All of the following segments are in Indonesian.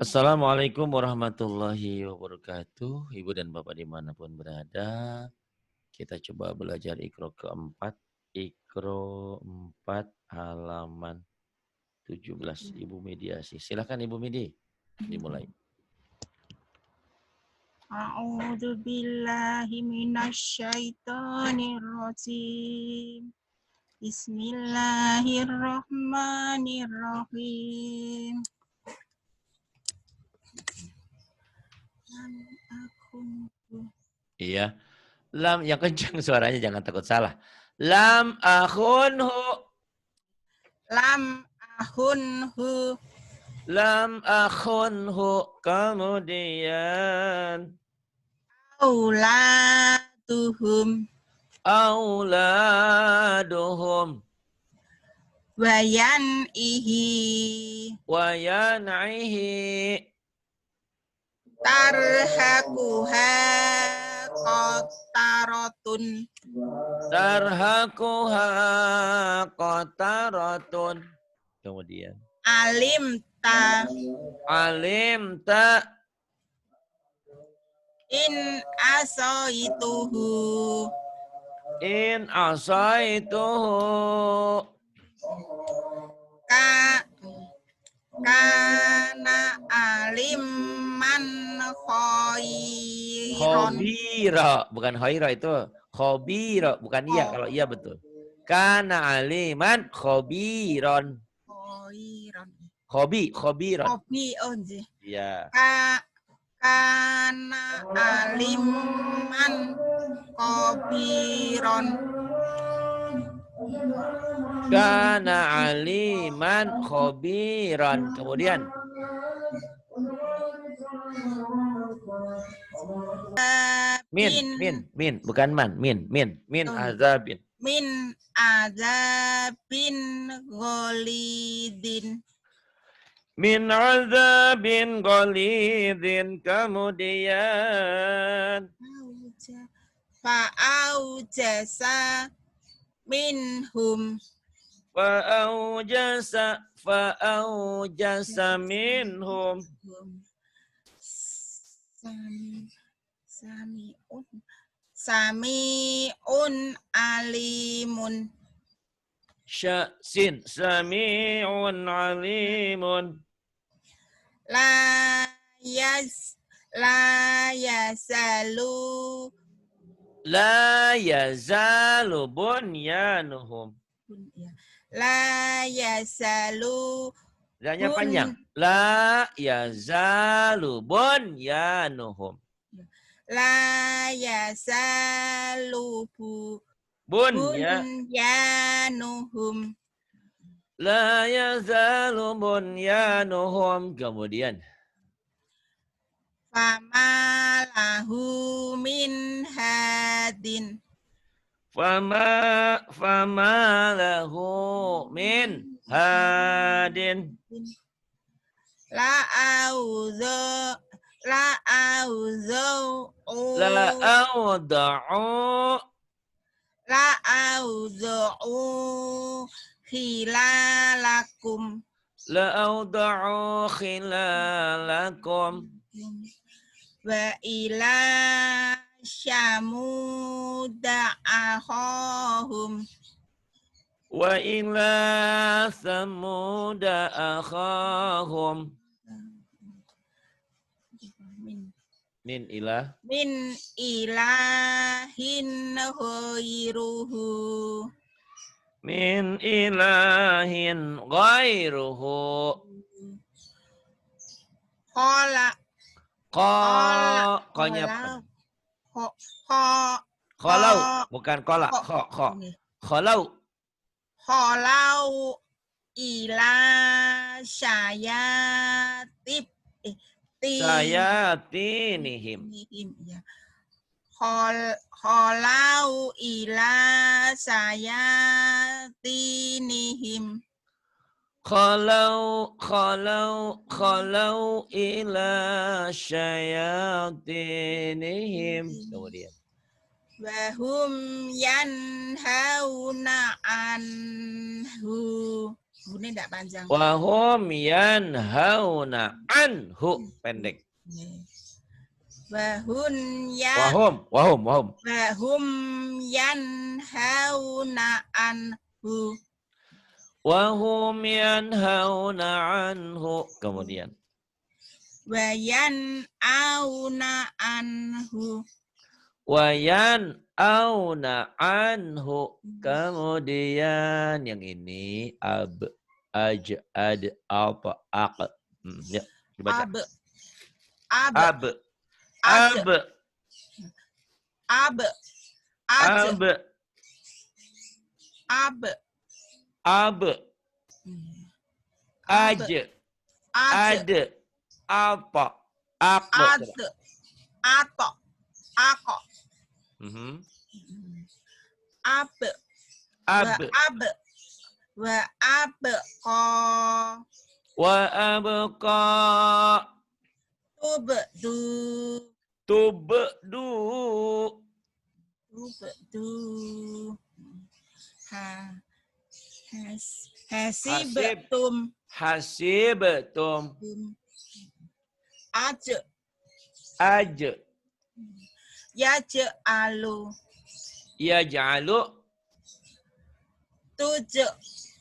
Assalamualaikum warahmatullahi wabarakatuh. Ibu dan Bapak dimanapun berada, kita coba belajar Iqra keempat. Iqra 4 halaman 17. Ibu mediasi. Silakan Ibu Medi, dimulai. A'udzu billahi minasyaitonir rajim. Bismillahirrahmanirrahim. Iya. Lam yang kencang suaranya, jangan takut salah. Lam akhunhu. Lam ahunhu. Lam akhunhu. Kemudian Auladuhum. auladuhum. Wayan ihi. Wayan'ihi. Tarhaquha qataratun. Tarhaquha qataratun. Kemudian Alim ta. alim ta In asoituhu. in asaituhu Kana aliman khairon. khabira, bukan khaira itu khabira, bukan iya. Kalau iya betul. Kana aliman khabiron. Khairon. Khabiron. Hobi onje. Iya. Kana aliman khabiron. Kana aliman khabiran. Kemudian min, bukan man, min azabin. Min azabin ghalidin. Min azabin ghalidin. Kemudian Fa'aujasa minhum. Fa'aujasa minhum. Sami'un alimun. Sami'un alimun. La yazalu. La yazalu bunyanuhum. La yazalu. Zanya panjang. La yazalu bunyanuhum. La yazalu bunyanuhum. La yazalu bunyanuhum. Kemudian Fama lahu min hadin. Fama lahu min hadin. La audhu. La audhu. La auda'u. La audhu khilalakum. La auda'u khilalakum. Wa ila syamuda akhahum. Wa ila samuda akhahum. Min ilahin ghairuhu. Min ilahin ghairuhu. Qanya Kholau, bukan kola. Kholau. Kholau ila syayatib. Sayatinihim. Kholau ila sayatinihim. Kholau ila syayatinihim. Kemudian Wahum yanhauna anhu. Bunyi tidak panjang. Wahum yanhauna anhu. Pendek. Wahun ya. Wahum. Wahum yanhauna anhu. Wahum yanhauna anhu. Kemudian. Wayan auna anhu. Wayan auna anhu. Kemudian yang ini aj, ad, apa, ak. Ya, dibaca. Ab. Ab. Ab. Ab. Ab. Ab. Aj. Ad. Apa. Ak. Ad. Ato. Ako. Ab. Ab. Wa ab ko. Wa abqa. Tubdu. Tubdu. Tubdu. Hasibtum. Hasibtum. Aj. Aj. Yaj'alu. Yaj'alu.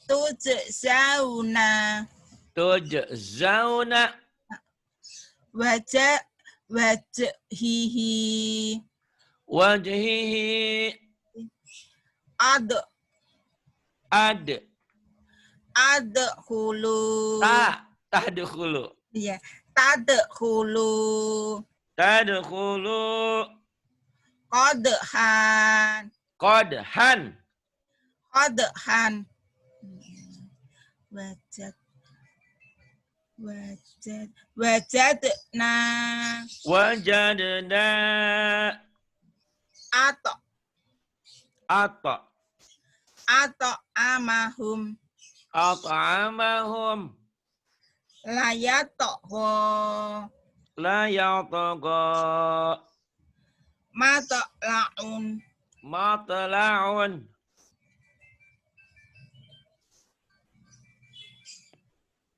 Tujzauna. Tujzauna. Wajhihi. Wajhihi. Ad. Adkhulu. Tadkhulu. Iya. Tadkhulu. Tadkhulu. Qadhan. Qadhan. Qadhan. Wajadna. Wajadna. Ato. Amahum. At'amahum. Layatoho. La yataqa. Matla'un. Matla'un.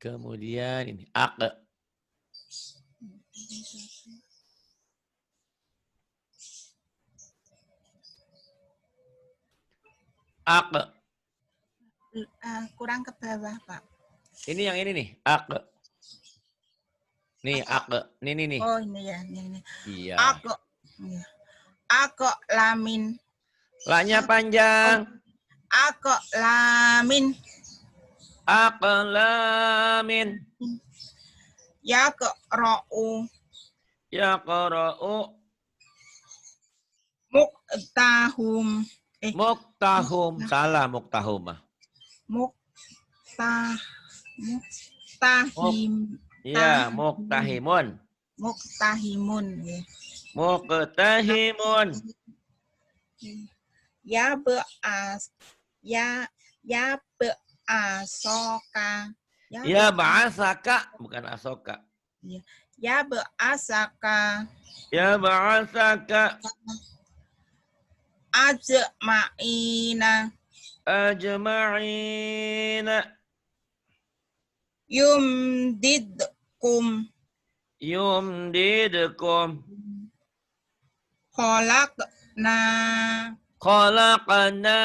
Kemudian ini ak. Ak. Kurang ke bawah, Pak. Ini yang ini nih, ak. Nih, ak. Nih. Oh, ini ya, ini. Iya. Ako lamin. La-nya panjang. Ako lamin. Aqlamin. Yaqra'u. Yaqra'u. Muqtahum. Muqtahum. Salah muqtahumah. Muqtahim. Ya, muqtahimun. Muqtahimun. Muqtahimun. Ya ba'asoka. Ya ba'asaka. Bukan asoka. Ya ba'asaka. Ya ba'asaka. Ajma'ina. Ajma'ina. Yumdidkum. Yumdidkum. Khalaqna. Khalaqna.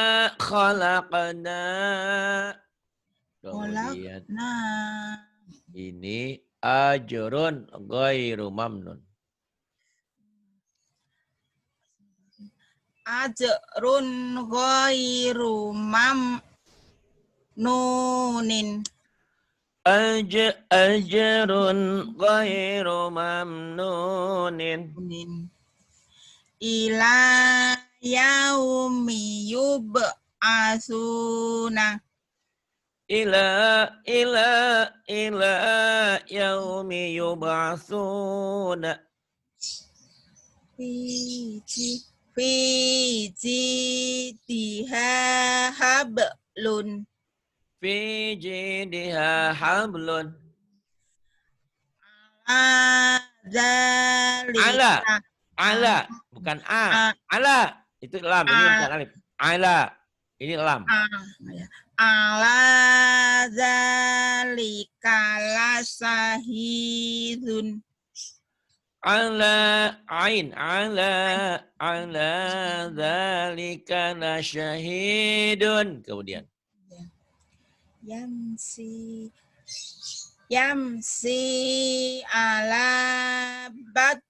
Kemudian ini ajrun ghairu mamnun. Ajrun ghairu mamnunin. Ajrun ghairu mamnunin. Ila yaumi yub'asuna. Ila yaumi yub'asuna. Fi jidha hablun. Fi jidha hablun. Ala, bukan a. Ala, itu lam, ini bukan alif. Ala, ini lam. ala dzalika lasahidun. Ala ain ala dzalika lasyahidun. Kemudian Yamsi ala bat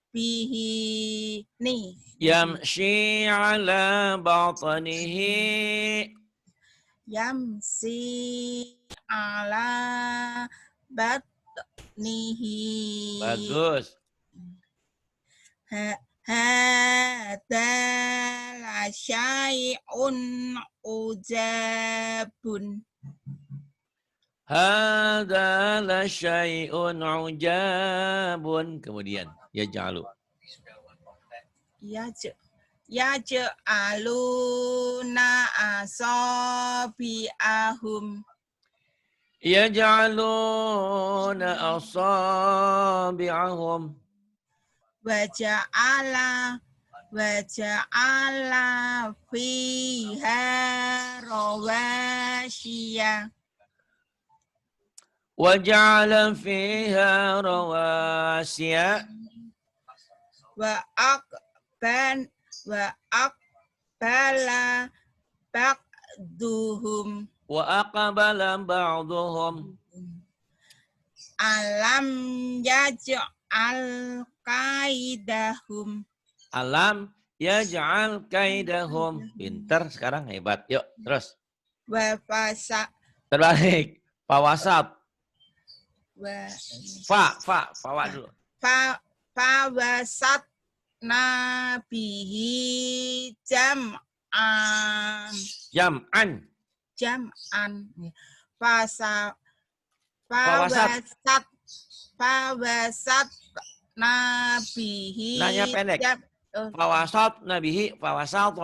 bihi nih. yamshi ala batnihi. Yamsi ala batnihi. Bagus. Hada la syai'un ujabun. Hadza la syai'un ujabun. Kemudian yaj'alu. Yaj'aluna asabi'ahum. Yaj'aluna asabi'ahum. Waja'ala fiha rawasyiya. Waja'ala fiha rawasiya. Wa aqbala ba'duhum. Wa aqbala ba'duhum. Alam yaj'al kaidahum. Alam yaj'al kaidahum. Pinter sekarang, hebat. Yuk, terus. Wa fasa Terbalik. Fawasat. wa Fawa dulu. Fawasat nabihi jam'an. Fawasat nabihi. Nanya pendek. Fawasat nabihi. Fawasat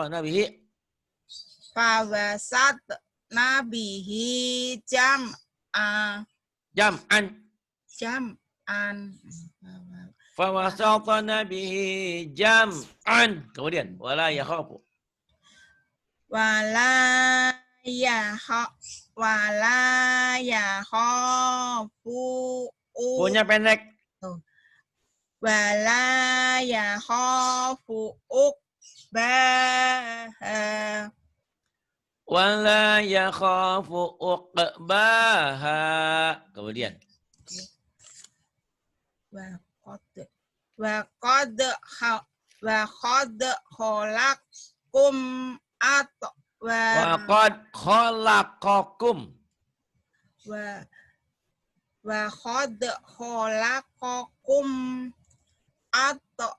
nabihi jam'an. Fawasat nabihi jam'an. Kemudian wala yakhafu. Wala yakhafu. Punya pendek. Wala yakhafu uqbaha. Wala yakhafu uqbaha. Kemudian wa qad khalaqakum wa qad khalaqakum. wa qad khalaqakum atwaran.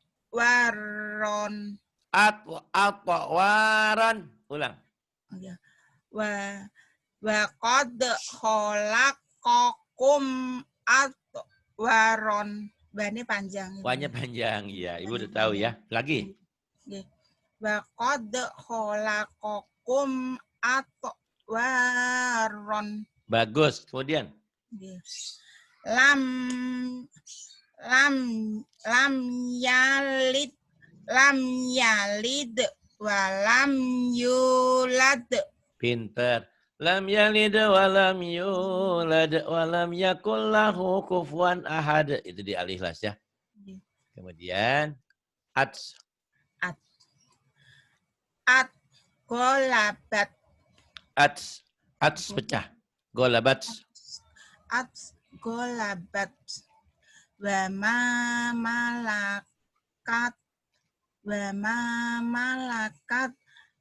Atwaran. Ulang. Wa qad khalaqakum atwaran. Bannya panjang. Banyak panjang, ya. Ibu udah tahu ya. Lagi. Wa qad khalaqakum atwaran. Bagus. Kemudian. Lam yalid wa lam yulad. Pinter. Lam yalid wa lam yulad wa lam yakul lahu kufuwan ahad. Itu di alif las ya. Kemudian Golabat. Pecah. Golabat. Golabat. Wa ma malakat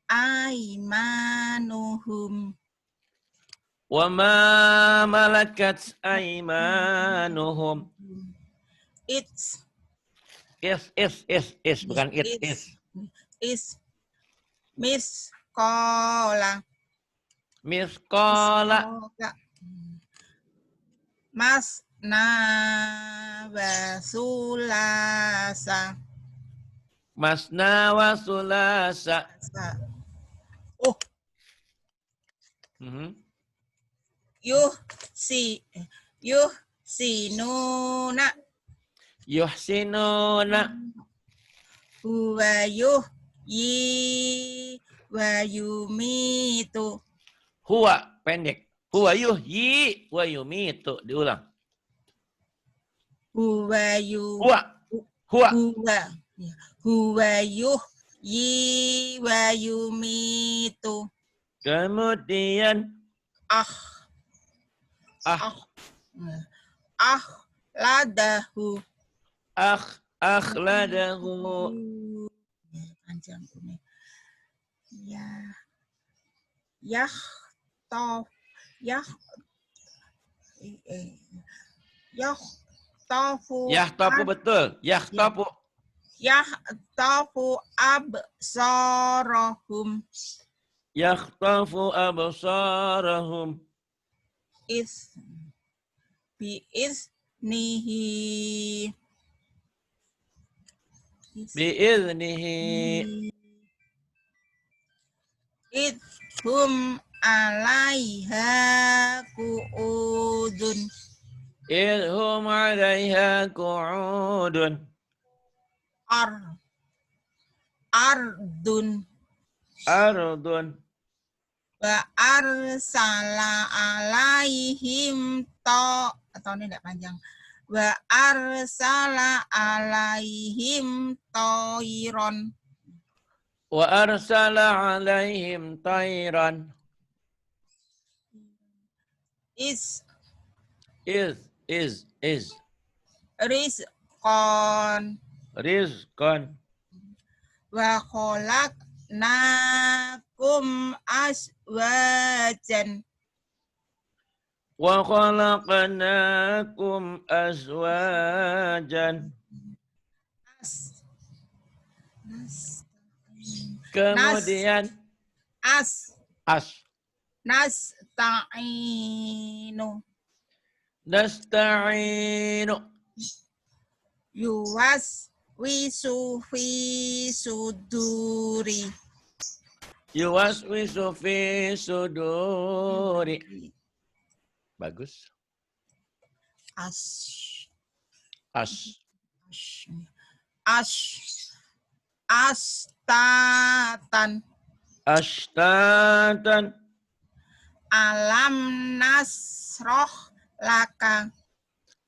aimanuhum. Wa ma malakat aimanuhum. It's bukan it is. Is miskola. Masna wa sulasa. Masna wa sulasa. Oh. Yuhsinuna. Wa yuhyi wa yumitu. Huwa pendek. Huwa yuhyi wa yumitu. Diulang. Huwa yu. Huwa. Huwa. Huwa. Huwa yuhyi wa yumitu. Kemudian Ladahu. Akhladahu. Panjang ini. Yahtafu betul. Yahtafu. Yahtafu absarahum. Yakhtafu absarahum. Biiznihi. Idhum alaiha qu'udun. Idhum alaiha qu'udun. Ardun. Wa arsala alaihim atau ini tidak panjang. Wa arsala alaihim toiron. Wa arsala alaihim tairan. Is. Rizqan. Wa khalaqnakum azwajan. Wa khalaqnakum azwajan. Kemudian Nasta'inu. Yuwaswisu fi suduri. Yuwaswisu fi suduri. Bagus. Ashtatan. Alam nasroh laka.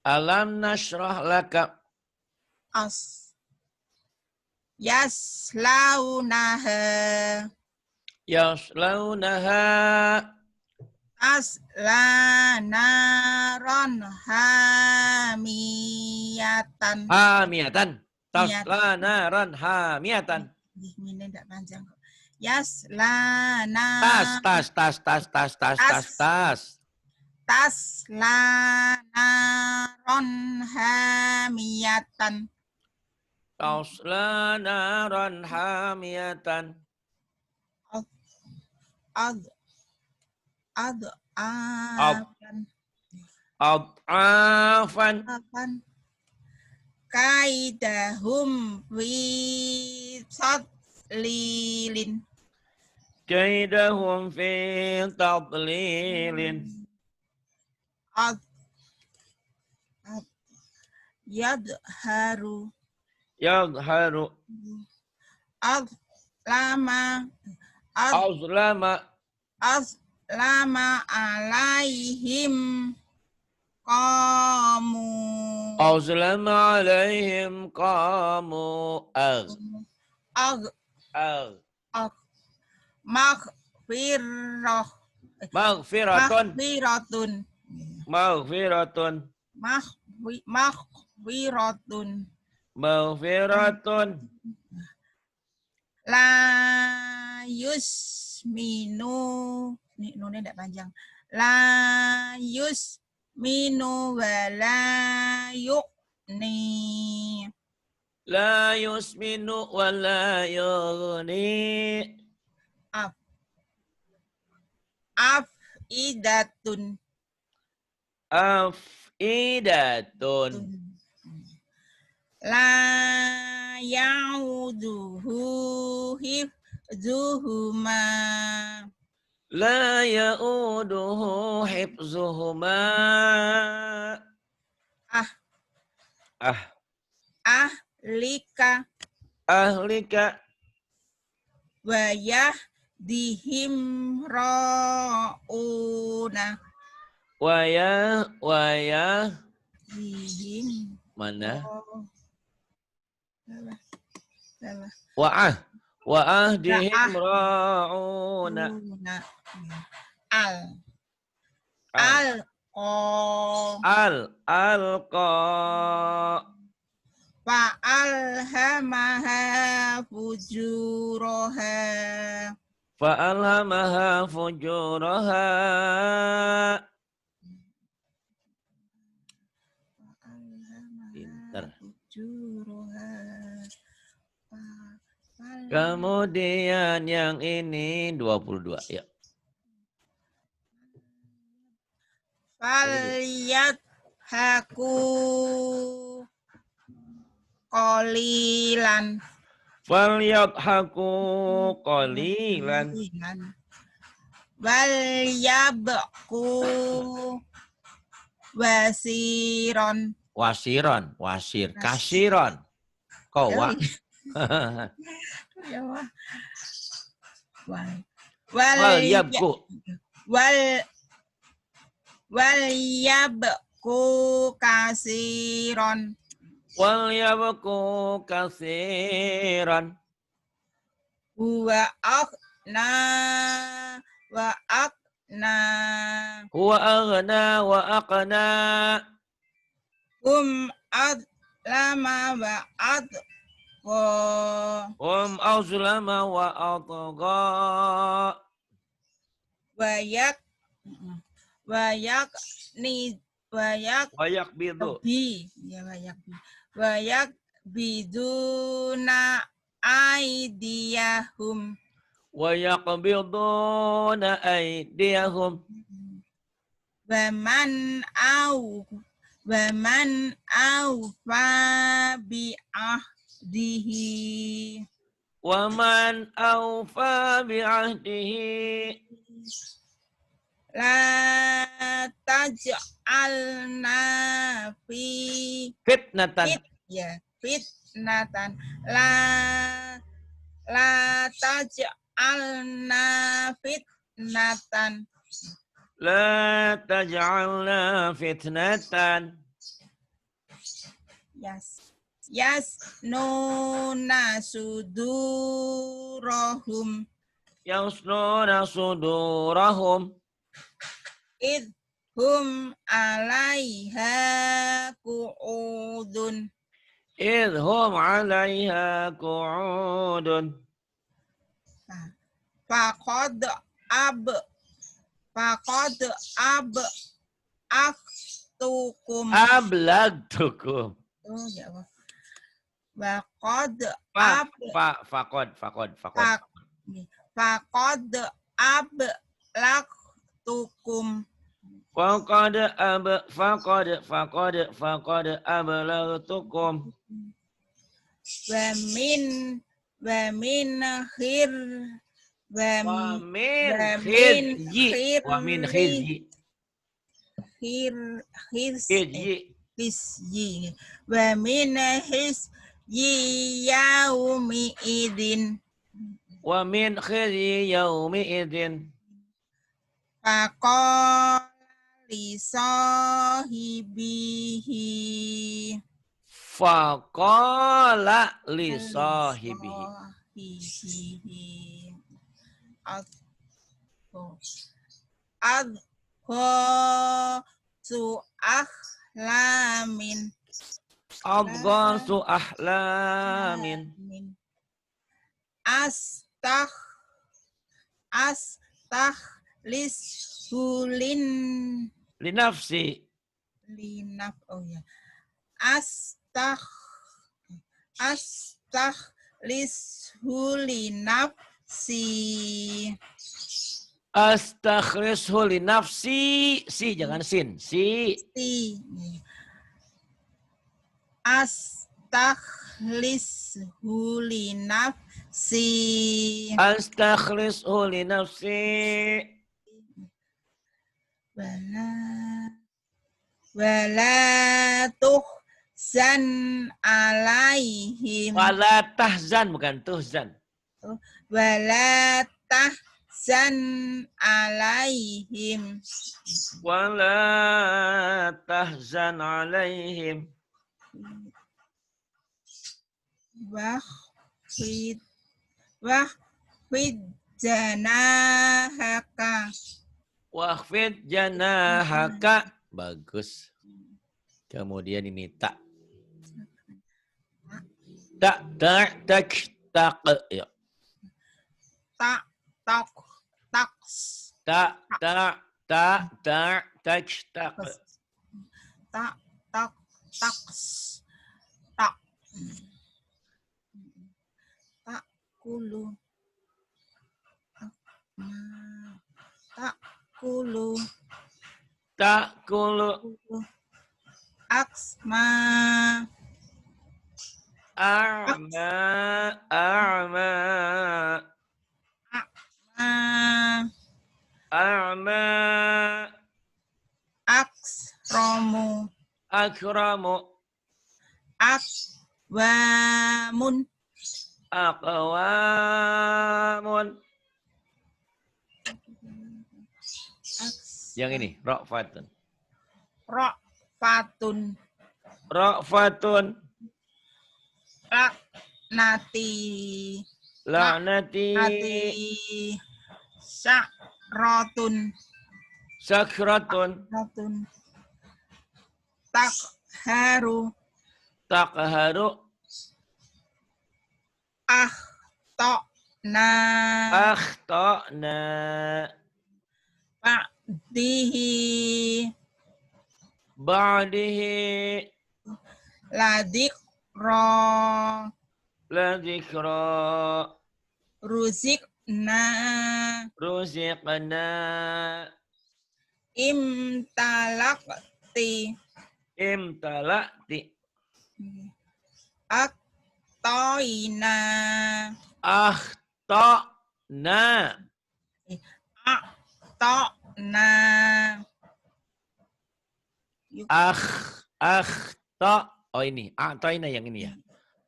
Alam nashrah laka. Yaslaunaha. Tasla naron hamiyatan. Tasla naron hamiyatan. Ini tidak panjang kok. Yaslana. Tasla naron hamiyatan. Tasla naron hamiyatan. Ad'afan. Kaidahum fi tadlilin. Yadharu. Azlama alaihim qamu. Azlama alaihim qamu. Maghfiratun. La yusminu. Ini nunnya tidak panjang. La yusminu wa la yughni. La yusminu wa la yughni. Afidatun. La ya'uduhu hifzuhuma. La ya'uduhu hifzuhuma. Ahlika. Wayah dihim rauna. Waya Dihim. mana? Oh, salah. Salah. Wa'ah dihim ra'una. Una. Al. Al. Al. Oh. Alqa. Fa'alhamaha fujuraha. Fa'alhamaha fujuraha. Pinter. Fujuraha. Kemudian yang ini 22. Ya. Falyat haku qalilan. Falyadhaku qalilan. Wal yabku wasiron. Wasir. Kasiron. Kowa. Wal yabku. Wal yabku kasiron. Wal yabku kasiran. Wa aghna wa aqna. Huwa aghna wa aqna. Adlama wa adqa. Azlama wa atgha. Wayak bidu. Wayak biduna aidiyahum. Wayak biduna aidiyahum. Waman awfa bi'ahdihi. Waman awfa bi'ahdihi. La taj'alna fi Fitnatan. fitnatan. La taj'alna fitnatan. La taj'alna fitnatan. Yasnuna sudurahum. Yasnuna sudurahum. Idhum alaiha qu'udun. Idhum alaiha qu'udun. Faqad akhtukum. Ablagtukum. Oh ya Allah. Faqad ablagtukum. Faqad ablagtukum. Wa min khizyi. Wa min hizyi yaumi idin. Wa min khizyi yaumi idin. Faqala li sahibihi. Faqala li sahibihi. Adghasu ahlamin. Adghasu ahlamin. Astakhlisulin Linafsi. Astakhlisulin nafsi. Astakhlishu li nafsi. Si, jangan sin. Si. Astakhlishu li nafsi. Astakhlishu li nafsi. Wala tuhzan alaihim. Wala tahzan, bukan tuhzan. Wala tahzan alaihim Wala tahzan alaihim. wahfid wahfid janahaka Wahfid janahaka. Bagus. Kemudian ini tak. Tak, tak, tak, tak. Ya. tak tak taks Tak, tak, tak, tak, tak, tak. tak tak taks tak tak kulu tak kulu Tak kulu. aksma A'ma, a'ma, a'ma, aksromu akramu, akwamun aqwamun. Yang ini, ra'fatun. ra'fatun Ra'fatun, laknati la'nati, sya'ratun sakratun, takharu taqharu, akhtana akhtana, ba'dihi ba'dihi, ladikra la dzikra, ruzikna ruziqna, imtalakti imtala'ti, aktoina akhtana, aktona akhta. Oh ini, a'tayna yang ini ya.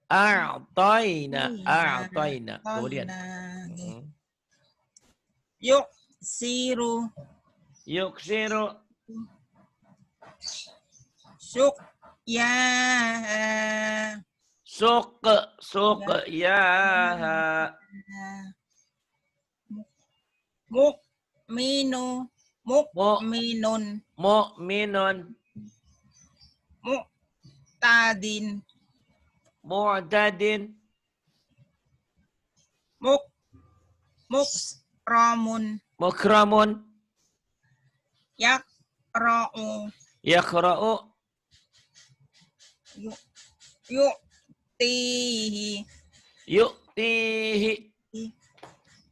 A'tayna, a'tayna. Kemudian. yuk siru Yuksiru, syuk ya suq, ya, mukminu mukminun mu'minun, muktadin mu'tadin, mukramun mukramun, yakra'u yakra'u, yu'tihi yu'tihi,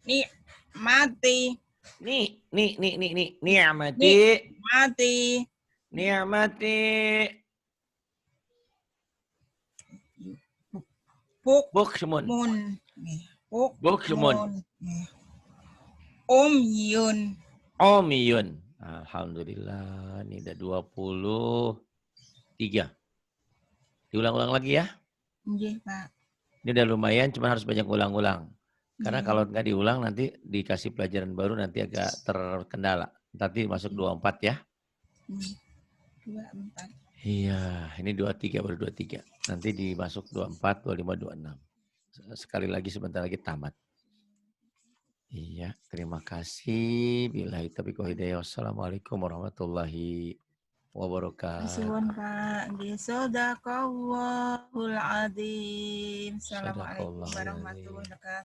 ni'mati ni'mati, mati ni'mati, bukmun bukmun, umyun umyun. Alhamdulillah, ini udah 23. Diulang-ulang lagi ya. nggih Pak. Ini udah lumayan, cuma harus banyak ulang-ulang. Karena kalau nggak diulang nanti dikasih pelajaran baru nanti agak terkendala. Nanti masuk 24 ya. 24. Iya, ini 23 baru 23. Nanti dimasuk 24, 25, 26. Sekali lagi sebentar lagi tamat. Iya, terima kasih. Billahi taufiq wal hidayah. Wassalamualaikum warahmatullahi wabarakatuh. Suwun Pak. Nggih, sadaqallahul adzim. Assalamualaikum warahmatullahi wabarakatuh.